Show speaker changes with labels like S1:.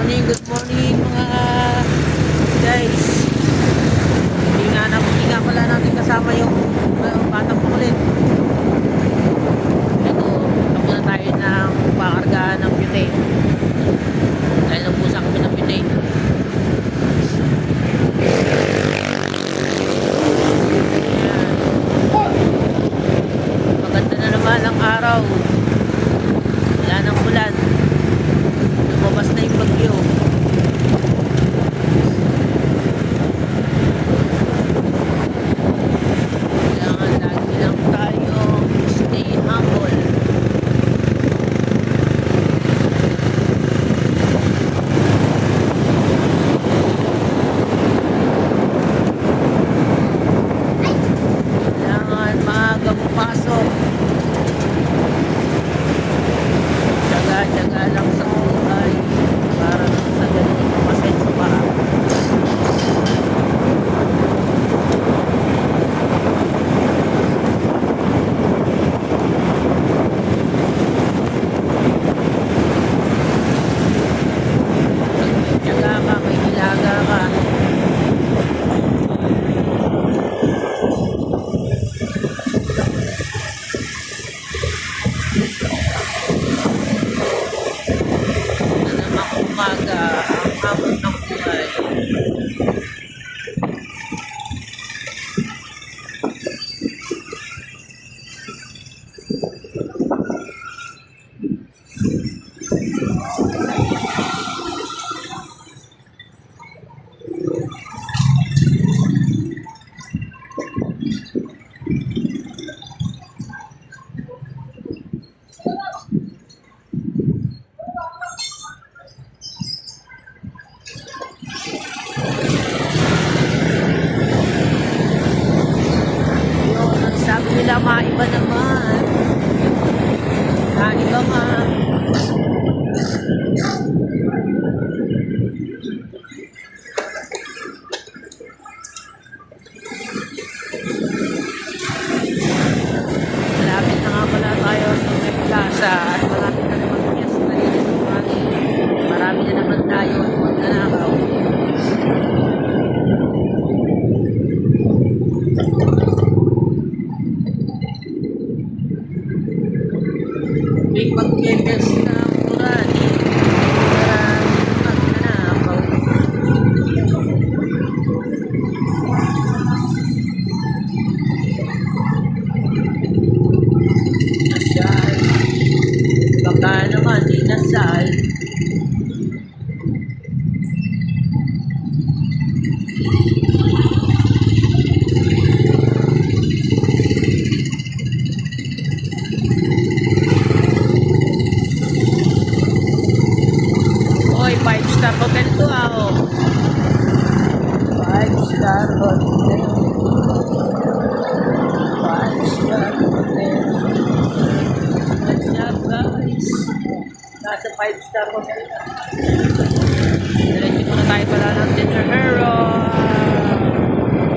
S1: Good morning mga guys. Hindi nga pala natin kasama yung batang makulit. Ito, tapos na tayo ng pakargaan ng butane. Dahil nabusan kami ng butane. Ayan. Maganda na naman ang araw. Wala nang ulan. Lumabas na yung bagyo. Kailangan lagi lang tayo stay humble. Kailangan maaga pumasok. Tsaga-tsaga lang sa buhay para sa ganun masenso pa. Tsaga ka, may nilaga ka. Na namang umaga ang hamon ng buhay. Yun, ang sabi nila maiba naman. Maiba nga. Malapit na nga pala tayo sa may plaza at marami na naman piyesta na dito sa mga. Marami na naman tayo at magnanakaw. May pag-kepes na kurani. Maraming magnanakaw. Nasal. Baka naman di nasal. Oy, 5-star hotel to oh. 5-star hotel. 5-star hotel. What's up guys? Nasa 5-star hotel na. Diretso muna tayo pala ng dinner hero.